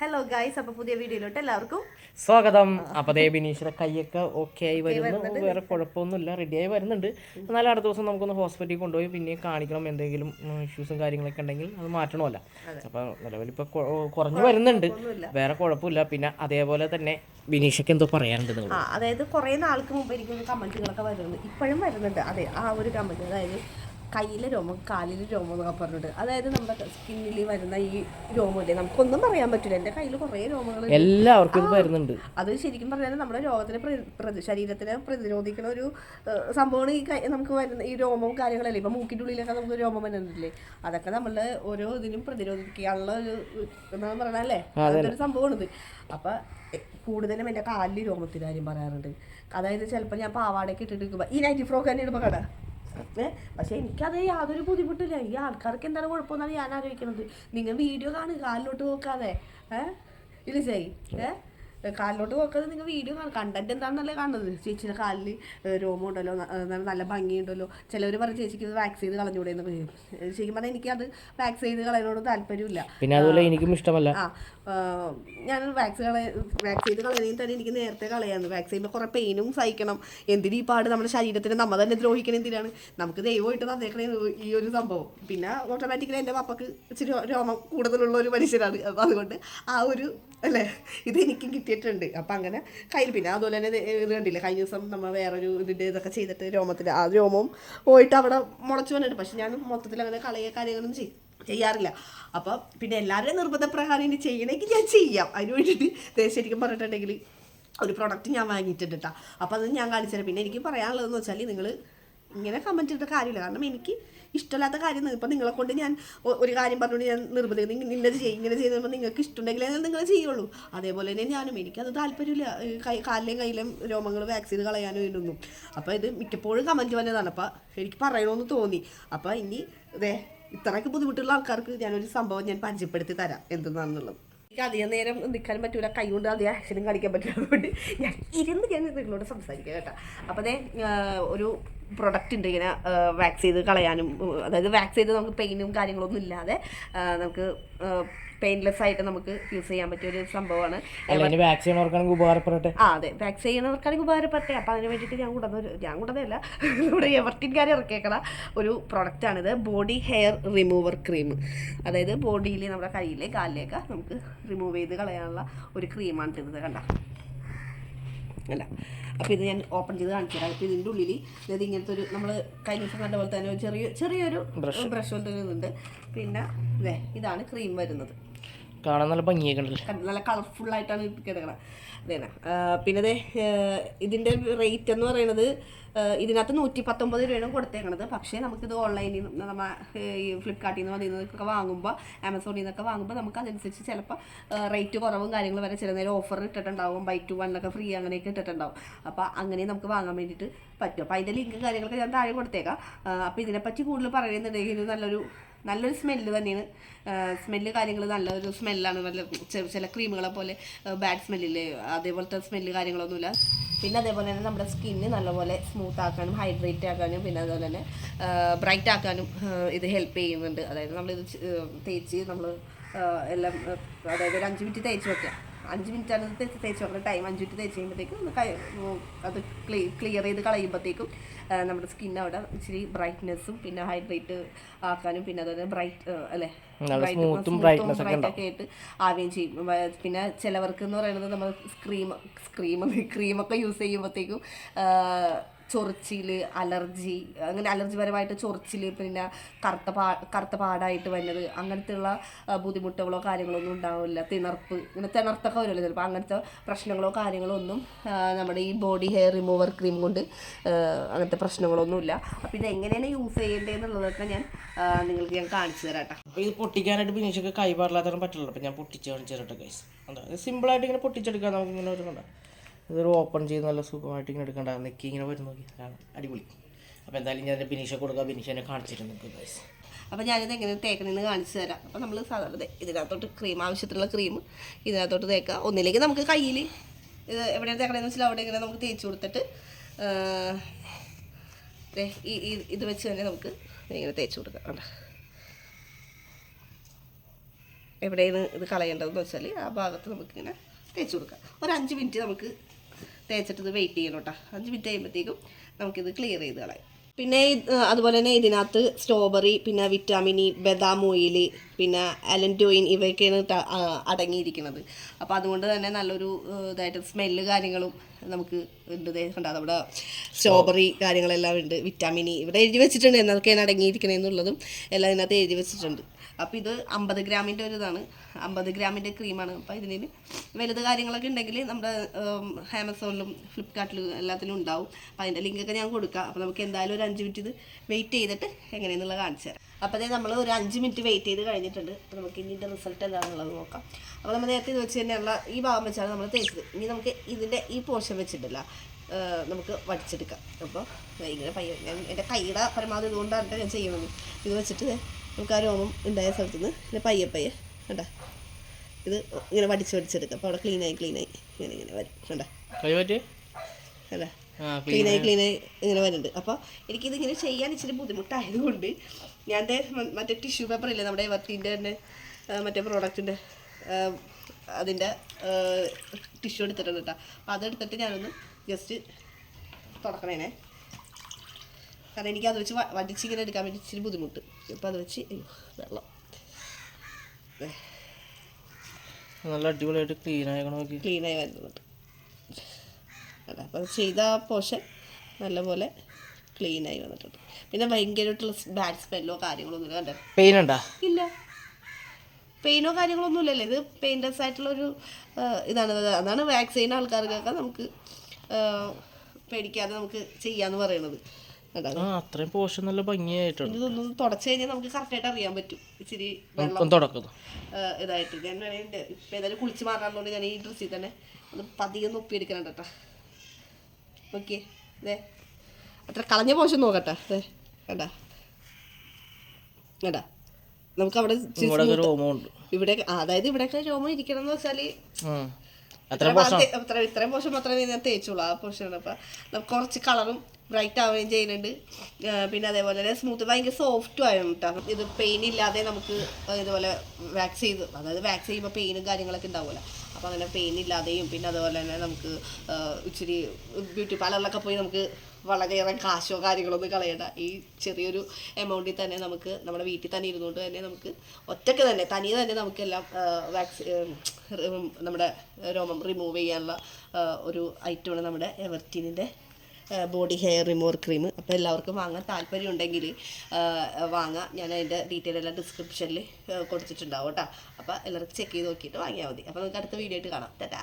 Hello guys, അപ്പോൾ പുതിയ വീഡിയോയിലോട്ട് എല്ലാവർക്കും സ്വാഗതം. അപ്പോൾ ബിനീഷിന്റെ കൈയൊക്കെ ഓക്കെ ആയി വരുന്നു, വേറെ കുഴപ്പമൊന്നുമില്ല, റെഡിയായി വരുന്നുണ്ട്. എന്നാലും അടുത്ത ദിവസം നമുക്കൊന്ന് ഹോസ്പിറ്റലിൽ കൊണ്ടുപോയി പിന്നെ കാണിക്കണം. എന്തെങ്കിലും ഇഷ്യൂസും കാര്യങ്ങളൊക്കെ ഉണ്ടെങ്കിൽ അത് മാറ്റണമല്ല. അപ്പോൾ നിലവിലിപ്പോൾ കുറഞ്ഞു വരുന്നുണ്ട്, വേറെ കുഴപ്പമില്ല. പിന്നെ അതേപോലെ തന്നെ ബിനീഷൊക്കെ എന്തോ പറയാനുണ്ട്. അതായത് കുറേ നാൾക്ക് മുമ്പ് എനിക്കൊരു കമൻറ്റുകളൊക്കെ വരുന്നുണ്ട്, ഇപ്പോഴും വരുന്നുണ്ട്. അതെ, ആ ഒരു കമൻറ്റ്, അതായത് കയ്യിലെ രോമം കാലിലെ രോമം എന്നൊക്കെ പറഞ്ഞിട്ട്, അതായത് നമ്മുടെ സ്കിന്നിൽ വരുന്ന ഈ രോമമില്ലേ, നമുക്കൊന്നും പറയാൻ പറ്റില്ല. എൻ്റെ കയ്യിൽ കുറേ രോമങ്ങൾ എല്ലാവർക്കും വരുന്നുണ്ട്. അത് ശരിക്കും പറഞ്ഞാൽ നമ്മുടെ രോഗത്തിനെ ശരീരത്തിനെ പ്രതിരോധിക്കുന്ന ഒരു സംഭവമാണ് ഈ നമുക്ക് വരുന്ന ഈ രോമവും കാര്യങ്ങളല്ലേ. ഇപ്പം മൂക്കിൻ്റെ ഉള്ളിലൊക്കെ നമുക്ക് രോമം വരുന്നില്ലേ, അതൊക്കെ നമ്മളുടെ ഓരോ ഇതിനും പ്രതിരോധിക്കാനുള്ള ഒരു എന്താണെന്ന് പറയണല്ലേ, അതൊരു സംഭവമാണിത്. അപ്പം കൂടുതലും എൻ്റെ കാലിൽ രോമത്തിൻ്റെ കാര്യം പറയാറുണ്ട്. അതായത് ചിലപ്പോൾ ഞാൻ പാവാടയൊക്കെ ഇട്ടിട്ട് ഈ നൈറ്റി ഫ്രോക്ക് തന്നെ ഇടുമ്പോൾ കട പക്ഷെ എനിക്കത് യാതൊരു ബുദ്ധിമുട്ടില്ല. ഈ ആൾക്കാർക്ക് എന്താണ് കുഴപ്പമെന്നാണ് ഞാൻ ആലോചിക്കുന്നത്. നിങ്ങൾ വീഡിയോ കാണുക, കാലിലോട്ട് നോക്കാതെ ഇല്ല ചെയ് കാലിലോട്ട് നോക്കാതെ നിങ്ങൾ വീഡിയോ കാണും. കണ്ടന്റ് എന്താണെന്നല്ലേ കാണുന്നത്. ചേച്ചിയുടെ കാലിൽ രോമം ഉണ്ടല്ലോ, നല്ല ഭംഗിയുണ്ടല്ലോ. ചിലവർ പറഞ്ഞ് ചേച്ചിക്ക് ഇത് വാക്സ് ചെയ്ത് കളഞ്ഞൂടെ എന്ന് പറയും. ശരിക്കും പറഞ്ഞാൽ എനിക്കത് വാക്സ് ചെയ്ത് കളയാനോട് താല്പര്യമില്ല. പിന്നെ അതുപോലെ എനിക്കും ഇഷ്ടമല്ല. ഞാൻ വാക്സ് ചെയ്ത് കളയുന്നതിന് തന്നെ എനിക്ക് നേരത്തെ കളയാന്ന്. വാക്സ് ചെയ്യുമ്പോൾ കുറേ പെയിനും സഹിക്കണം. എന്തിനും ഈ പാട് നമ്മുടെ ശരീരത്തിന് നമ്മൾ തന്നെ ദ്രോഹിക്കണം. എന്തിനാണ് നമുക്ക് ദൈവമായിട്ട് തന്നേക്കണേ ഈ ഒരു സംഭവം. പിന്നെ ഓട്ടോമാറ്റിക്കലി എൻ്റെ പപ്പക്ക് ഇച്ചിരി രോമം കൂടുതലുള്ള ഒരു മനുഷ്യരാണ്. അപ്പം അതുകൊണ്ട് ആ ഒരു അല്ലേ ഇതെനിക്കും കിട്ടിയിട്ടുണ്ട്. അപ്പം അങ്ങനെ കയ്യിൽ പിന്നെ അതുപോലെ തന്നെ ഇത് കണ്ടില്ലേ, കഴിഞ്ഞ ദിവസം നമ്മൾ വേറൊരു ഇതിൻ്റെ ഇതൊക്കെ ചെയ്തിട്ട് രോമത്തിൽ ആ രോമം പോയിട്ട് അവിടെ മുളച്ചു വന്നിട്ട്. പക്ഷെ ഞാൻ മൊത്തത്തിൽ അങ്ങനെ കളയ കാര്യങ്ങളൊന്നും ചെയ്യാറില്ല. അപ്പം പിന്നെ എല്ലാവരുടെയും നിർബന്ധപ്രകാരം ഇനി ചെയ്യണമെങ്കിൽ ഞാൻ ചെയ്യാം. അതിന് വേണ്ടിയിട്ട് ശരിക്കും പറഞ്ഞിട്ടുണ്ടെങ്കിൽ ഒരു പ്രൊഡക്റ്റ് ഞാൻ വാങ്ങിയിട്ടുണ്ട് കേട്ടോ. അപ്പോൾ അത് ഞാൻ കാണിച്ചു തരാം. പിന്നെ എനിക്ക് പറയാനുള്ളതെന്ന് വെച്ചാൽ നിങ്ങൾ ഇങ്ങനെ കമൻറ്റ് ചെയ്തിട്ട് കാര്യമില്ല. കാരണം എനിക്ക് ഇഷ്ടമില്ലാത്ത കാര്യം ഇപ്പം നിങ്ങളെ കൊണ്ട് ഞാൻ ഒരു കാര്യം പറഞ്ഞുകൊണ്ട് ഞാൻ നിർബന്ധിക്കുന്നു, ഇന്നത് ചെയ്യും ഇങ്ങനെ ചെയ്യുമ്പോൾ നിങ്ങൾക്ക് ഇഷ്ടമുണ്ടെങ്കിലേ നിങ്ങൾ ചെയ്യുള്ളൂ. അതേപോലെ തന്നെ ഞാനും എനിക്കത് താല്പര്യമില്ല കാലിലെയും കയ്യിലെയും രോമങ്ങൾ വാക്സ് ചെയ്ത് കളയാനും ഇതിനൊന്നും. അപ്പോൾ ഇത് മിക്കപ്പോഴും കമൻറ്റ് വന്നതാണ്. അപ്പോൾ എനിക്ക് പറയണമെന്ന് തോന്നി. അപ്പോൾ ഇനി ഇത്രയൊക്കെ ബുദ്ധിമുട്ടുള്ള ആൾക്കാർക്ക് ഞാനൊരു സംഭവം ഞാൻ പരിചയപ്പെടുത്തി തരാം എന്തെന്നാണെന്നുള്ളത്. എനിക്ക് അധികം നേരം നിൽക്കാൻ പറ്റൂല, കൈ കൊണ്ട് അധികം ആക്ഷനും കാണിക്കാൻ പറ്റില്ല. അതുകൊണ്ട് ഞാൻ നിങ്ങളോട് സംസാരിക്കാം കേട്ടോ. അപ്പോൾ ഒരു പ്രൊഡക്റ്റ് ഉണ്ട് ഇങ്ങനെ വാക്സ് ചെയ്ത് കളയാനും, അതായത് വാക്സ് ചെയ്ത് നമുക്ക് പെയിനും കാര്യങ്ങളൊന്നും ഇല്ലാതെ നമുക്ക് പെയിൻലെസ് ആയിട്ട് നമുക്ക് യൂസ് ചെയ്യാൻ പറ്റിയ ഒരു സംഭവമാണ്. ഉപകാരപ്പെടട്ടെ. അതെ, വാക്സ് ചെയ്യുന്നവർക്കാണെങ്കിൽ ഉപകാരപ്പെട്ടെ. അപ്പം അതിന് വേണ്ടിയിട്ട് ഞാൻ കൂടതല്ല ഇവിടെ എവർട്ടിൻകാരെ ഇറക്കിയേക്കണ ഒരു പ്രൊഡക്റ്റാണിത്. Body hair remover cream. അതായത് ബോഡിയിൽ നമ്മുടെ കയ്യിലെ കാലിലേക്ക് നമുക്ക് റിമൂവ് ചെയ്ത് കളയാനുള്ള ഒരു ക്രീമാണ് ഇത്. കണ്ട അല്ല, അപ്പോൾ ഇത് ഞാൻ ഓപ്പൺ ചെയ്ത് കാണിച്ചു തരാം. അപ്പോൾ ഇതിൻ്റെ ഉള്ളിൽ അതായത് ഇങ്ങനത്തെ ഒരു നമ്മൾ കഴിഞ്ഞ ദിവസം കണ്ട പോലെ തന്നെ ചെറിയൊരു ബ്രഷ് പോലത്തെ ഇതുണ്ട്. പിന്നെ ഇതാണ് ക്രീം വരുന്നത്. കാണാൻ നല്ല ഭംഗിയൊക്കെ നല്ല കളർഫുള്ളായിട്ടാണ് കിടക്കണം. അതേനെ. പിന്നെ ഇതിൻ്റെ റേറ്റ് എന്ന് പറയുന്നത് ഇതിനകത്ത് 119 രൂപയാണ് കൊടുത്തേക്കണത്. പക്ഷേ നമുക്കിത് ഓൺലൈനിൽ നിന്ന് നമ്മൾ ഈ ഫ്ലിപ്കാർട്ടിൽ നിന്ന് വന്നിരുന്നതൊക്കെ വാങ്ങുമ്പോൾ, ആമസോണിൽ നിന്നൊക്കെ വാങ്ങുമ്പോൾ നമുക്ക് അതനുസരിച്ച് ചിലപ്പോൾ റേറ്റ് കുറവും കാര്യങ്ങൾ വരെ ചില നേരം ഓഫർ ഇട്ടിട്ടുണ്ടാവും. ബൈ 2 1 ഒക്കെ ഫ്രീ അങ്ങനെയൊക്കെ ഇട്ടിട്ടുണ്ടാവും. അപ്പോൾ അങ്ങനെ നമുക്ക് വാങ്ങാൻ വേണ്ടിയിട്ട് പറ്റും. അപ്പോൾ അതിൻ്റെ ലിങ്ക് കാര്യങ്ങളൊക്കെ ഞാൻ താഴെ കൊടുത്തേക്കാം. അപ്പോൾ ഇതിനെപ്പറ്റി കൂടുതൽ പറയുന്നുണ്ടെങ്കിൽ നല്ലൊരു സ്മെല്ല് തന്നെയാണ്. സ്മെല്ല് കാര്യങ്ങൾ നല്ലൊരു സ്മെല്ലാണ്. നല്ല ചില ക്രീമുകളെ പോലെ ബാഡ് സ്മെല്ലില്ലേ, അതേപോലത്തെ സ്മെല്ല് കാര്യങ്ങളൊന്നുമില്ല. പിന്നെ അതേപോലെ തന്നെ നമ്മുടെ സ്കിന്ന് നല്ലപോലെ സ്മൂത്ത് ആക്കാനും ഹൈഡ്രേറ്റ് ആക്കാനും പിന്നെ അതുപോലെ തന്നെ ബ്രൈറ്റ് ആക്കാനും ഇത് ഹെൽപ്പ് ചെയ്യുന്നുണ്ട്. അതായത് നമ്മളിത് തേച്ച് നമ്മൾ എല്ലാം അതായത് ഒരു 5 മിനിറ്റ് തേച്ച് വെക്കുക. 5 മിനിറ്റാണ് തേച്ച് വെക്കുന്ന ടൈം. 5 മിനിറ്റ് തേച്ച് കഴിയുമ്പോഴത്തേക്കും അത് ക്ലിയർ ചെയ്ത് കളയുമ്പോഴത്തേക്കും നമ്മുടെ സ്കിൻ അവിടെ ഇച്ചിരി ബ്രൈറ്റ്നെസ്സും പിന്നെ ഹൈഡ്രേറ്റ് ആക്കാനും പിന്നെ അതുപോലെ ബ്രൈറ്റൊക്കെ ആയിട്ട് ആവുകയും ചെയ്യും. പിന്നെ ചിലവർക്ക് എന്ന് പറയുന്നത് നമ്മൾ ക്രീമൊക്കെ യൂസ് ചെയ്യുമ്പോഴത്തേക്കും ചൊറിച്ചിൽ, അലർജി, അങ്ങനെ അലർജിപരമായിട്ട് ചൊറിച്ചിൽ, പിന്നെ കറുത്ത പാടായിട്ട് വരുന്നത്, അങ്ങനത്തെയുള്ള ബുദ്ധിമുട്ടുകളോ കാര്യങ്ങളോ ഒന്നും ഉണ്ടാവില്ല. ഇങ്ങനെ തിണർത്തൊക്കെ വരുമല്ലോ ചിലപ്പോൾ. അങ്ങനത്തെ പ്രശ്നങ്ങളോ കാര്യങ്ങളോ ഒന്നും നമ്മുടെ ഈ ബോഡി ഹെയർ റിമൂവർ ക്രീം കൊണ്ട് അങ്ങനത്തെ പ്രശ്നങ്ങളൊന്നുമില്ല. അപ്പോൾ ഇത് എങ്ങനെയാണ് യൂസ് ചെയ്യേണ്ടതെന്നുള്ളതൊക്കെ നിങ്ങൾക്ക് ഞാൻ കാണിച്ചു തരാം കേട്ടോ. അപ്പോൾ ഇത് പൊട്ടിക്കാനായിട്ട് ബിനീഷൊക്കെ കൈ പാടില്ലാത്തവരും പറ്റില്ല. അപ്പോൾ ഞാൻ പൊട്ടിച്ച് കാണിച്ചു തരട്ടെ ഗൈസ്. അതായത് സിമ്പിളായിട്ട് ഇങ്ങനെ പൊട്ടിച്ചെടുക്കാം നമുക്ക്. ഇങ്ങനെ ഒരു കണ്ട ഇതൊരു ഓപ്പൺ ചെയ്ത് നല്ല സുഖമായിട്ട് ഇങ്ങനെ എടുക്കണ്ട, നെക്കി ഇങ്ങനെ വരും നോക്കി, അടിപൊളി. അപ്പോൾ എന്തായാലും ഞാൻ ബിനീഷെ കൊടുക്കാം, ബിനീഷനെ കാണിച്ചിട്ട് നിങ്ങൾക്ക് ഗൈസ്. അപ്പോൾ ഞാനിത് എങ്ങനെ തേക്കണമെന്ന് കാണിച്ചു തരാം. അപ്പോൾ നമ്മൾ സാധാരണ ഇതിനകത്തോട്ട് ക്രീം, ആവശ്യത്തിനുള്ള ക്രീം ഇതിനകത്തോട്ട് തേക്കുക. ഒന്നിലേക്ക് നമുക്ക് കയ്യിൽ ഇത് എവിടെയാണ് തേക്കണമെന്ന് വെച്ചാൽ അവിടെ ഇങ്ങനെ നമുക്ക് തേച്ച് കൊടുത്തിട്ട് ഇത് വെച്ച് തന്നെ നമുക്ക് ഇങ്ങനെ തേച്ച് കൊടുക്കാം. എവിടെയാണ് ഇത് കളയേണ്ടതെന്ന് വെച്ചാൽ ആ ഭാഗത്ത് നമുക്കിങ്ങനെ തേച്ച് കൊടുക്കാം. ഒരു 5 മിനിറ്റ് നമുക്ക് തേച്ചിട്ട് ഇത് വെയിറ്റ് ചെയ്യണം കേട്ടോ. 5 മിനിറ്റ് കഴിയുമ്പോഴത്തേക്കും നമുക്കിത് ക്ലിയർ ചെയ്ത് കളയാം. പിന്നെ അതുപോലെ തന്നെ ഇതിനകത്ത് സ്ട്രോബെറി, പിന്നെ വിറ്റാമിൻ ഇ, ബദാം ഓയിൽ, പിന്നെ അലൻറ്റോയിൻ ഇവയൊക്കെയാണ് അടങ്ങിയിരിക്കുന്നത്. അപ്പോൾ അതുകൊണ്ട് തന്നെ നല്ലൊരു ഇതായിട്ട് സ്മെല്ല് കാര്യങ്ങളും നമുക്ക് ഉണ്ട്. കണ്ടാ നമ്മുടെ സ്ട്രോബെറി കാര്യങ്ങളെല്ലാം ഉണ്ട്. വിറ്റാമിൻ ഇ ഇവിടെ എഴുതി വെച്ചിട്ടുണ്ട് എന്നൊക്കെയാണ് അടങ്ങിയിരിക്കണമെന്നുള്ളതും എല്ലാം ഇതിനകത്ത് എഴുതി വെച്ചിട്ടുണ്ട്. അപ്പോൾ ഇത് 50 ഗ്രാമിൻ്റെ ഒരു ഇതാണ്, 50 ഗ്രാമിൻ്റെ ക്രീമാണ്. അപ്പോൾ ഇതിന് വലുത് കാര്യങ്ങളൊക്കെ ഉണ്ടെങ്കിൽ നമ്മുടെ ആമസോണിലും ഫ്ലിപ്കാർട്ടിലും എല്ലാത്തിലും ഉണ്ടാവും. അപ്പോൾ അതിൻ്റെ ലിങ്കൊക്കെ ഞാൻ കൊടുക്കാം. അപ്പോൾ നമുക്ക് എന്തായാലും ഒരു 5 മിനിറ്റ് ഇത് വെയിറ്റ് ചെയ്തിട്ട് എങ്ങനെയെന്നുള്ളത് കാണിച്ചു തരാം. അപ്പോൾ അതേ നമ്മൾ ഒരു 5 മിനിറ്റ് വെയിറ്റ് ചെയ്ത് കഴിഞ്ഞിട്ടുണ്ട്. അപ്പോൾ നമുക്ക് ഇതിൻ്റെ റിസൾട്ട് എന്താണെന്നുള്ളത് നോക്കാം. അപ്പോൾ നമ്മൾ നേരത്തെ ഇത് വെച്ച് തന്നെയുള്ള ഈ ഭാഗം വെച്ചാണ് നമ്മൾ തേച്ചത്. ഇനി നമുക്ക് ഇതിൻ്റെ ഈ പോർഷൻ വെച്ചിട്ടില്ല നമുക്ക് വടിച്ചെടുക്കാം. അപ്പോൾ ഇങ്ങനെ ഞാൻ എൻ്റെ കൈയുടെ പരമാവധി ഇതുകൊണ്ടാണ് ഞാൻ ചെയ്യുന്നത്. ഇത് വെച്ചിട്ട് നമുക്ക് ആ രോമം ഉണ്ടായ സ്ഥലത്ത് നിന്ന് പിന്നെ പയ്യെ കണ്ടാ ഇത് ഇങ്ങനെ വടിച്ചെടുക്കാം. അപ്പോൾ അവിടെ ക്ലീനായി ഇങ്ങനെ വരും. കണ്ടാ അല്ല ക്ലീനായി ഇങ്ങനെ വരുന്നുണ്ട്. അപ്പോൾ എനിക്കിതിങ്ങനെ ചെയ്യാൻ ഇച്ചിരി ബുദ്ധിമുട്ടായതുകൊണ്ട് ഞാൻ മറ്റേ ടിഷ്യൂ പേപ്പർ ഇല്ലേ നമ്മുടെ എവർത്തിൻ്റെ തന്നെ മറ്റേ പ്രോഡക്റ്റിൻ്റെ അതിൻ്റെ ടിഷ്യൂ എടുത്തിട്ടുണ്ട് കേട്ടോ. അപ്പോൾ അതെടുത്തിട്ട് ഞാനൊന്ന് ജസ്റ്റ് തുടക്കണേനെ. കാരണം എനിക്കത് വെച്ച് വടിച്ചിങ്ങനെ എടുക്കാൻ വേണ്ടി ഇച്ചിരി ബുദ്ധിമുട്ട്. അപ്പോൾ അത് വെച്ച് വെള്ളം നല്ല അടിപൊളിയായിട്ട് ക്ലീനായി വരുന്നുണ്ട്. അല്ല അപ്പോൾ അത് ചെയ്ത ആ പോർഷൻ നല്ലപോലെ ക്ലീനായി വന്നിട്ടുണ്ട്. പിന്നെ ഭയങ്കരമായിട്ടുള്ള ബാഡ് സ്മെല്ലോ കാര്യങ്ങളോ ഒന്നുമില്ല. കണ്ടോ പെയിൻ ഉണ്ടോ? ഇല്ല, പെയിനോ കാര്യങ്ങളൊന്നും ഇല്ലല്ലോ. ഇത് പെയിൻലെസ് ആയിട്ടുള്ളൊരു ഇതാണ്. അതാണ് വാക്സിൻ ആൾക്കാർക്കൊക്കെ നമുക്ക് പേടിക്കാതെ നമുക്ക് ചെയ്യാന്ന് പറയണത്. അത്രയും പോഷൻ നല്ല ഭംഗിയായിട്ടുണ്ട്. ഇതൊന്നും തുടച്ചു കഴിഞ്ഞാൽ നമുക്ക് കറക്റ്റായിട്ട് അറിയാൻ പറ്റും. ഇച്ചിരി വെള്ളം ഇതായിട്ട് ഞാൻ വേണമെങ്കിൽ ഇപ്പം ഏതായാലും കുളിച്ച് മാറാറുള്ളതുകൊണ്ട് ഞാൻ ഈ ഡ്രസ്സിൽ തന്നെ ഒന്ന് പതിയെ ഒപ്പിയെടുക്കണം കേട്ടോ. ഓക്കെ, അതെ അത്ര കളഞ്ഞ പോഷൻ നോക്കട്ടെ. അതെ കണ്ടാ നമുക്ക് അവിടെ ഇവിടെ അതായത് ഇവിടെയൊക്കെ രോമം ഇരിക്കണം എന്ന് വെച്ചാല് ഇത്രയും പോഷൻ മാത്രമേ ഞാൻ തേച്ചുള്ളൂ. ആ പോഷനാണ്. അപ്പം നമുക്ക് കുറച്ച് കളറും ബ്രൈറ്റ് ആവുകയും ചെയ്യുന്നുണ്ട്. പിന്നെ അതേപോലെ തന്നെ സ്മൂത്ത് ഭയങ്കര സോഫ്റ്റും ആയിരുന്നു കേട്ടോ. ഇത് പെയിൻ ഇല്ലാതെ നമുക്ക് ഇതുപോലെ വാക്സ് ചെയ്ത്, അതായത് വാക്സ് ചെയ്യുമ്പോൾ പെയിനും കാര്യങ്ങളൊക്കെ ഉണ്ടാവുമല്ലോ. അപ്പോൾ അങ്ങനെ പെയിൻ ഇല്ലാതെയും പിന്നെ അതുപോലെ തന്നെ നമുക്ക് ഇച്ചിരി ബ്യൂട്ടി പാർലറിലൊക്കെ പോയി നമുക്ക് വളരെയേറെ കാശോ കാര്യങ്ങളൊന്നും കളയണ്ട. ഈ ചെറിയൊരു എമൗണ്ടിൽ തന്നെ നമുക്ക് നമ്മുടെ വീട്ടിൽ തന്നെ ഇരുന്നുകൊണ്ട് തന്നെ നമുക്ക് ഒറ്റയ്ക്ക് തന്നെ തനിയെ തന്നെ നമുക്കെല്ലാം നമ്മുടെ രോമം റിമൂവ് ചെയ്യാനുള്ള ഒരു ഐറ്റമാണ് നമ്മുടെ എവർട്ടീനിൻ്റെ ബോഡി ഹെയർ റിമൂവർ ക്രീം. അപ്പോൾ എല്ലാവർക്കും വാങ്ങാൻ താല്പര്യം ഉണ്ടെങ്കിൽ വാങ്ങാം. ഞാൻ അതിൻ്റെ ഡീറ്റെയിൽ എല്ലാം ഡിസ്ക്രിപ്ഷനിൽ കൊടുത്തിട്ടുണ്ടാവും കേട്ടോ. അപ്പോൾ എല്ലാവർക്കും ചെക്ക് ചെയ്ത് നോക്കിയിട്ട് വാങ്ങിയാൽ മതി. അപ്പോൾ നമുക്ക് അടുത്ത വീഡിയോ ആയിട്ട് കാണാം. ടാറ്റാ.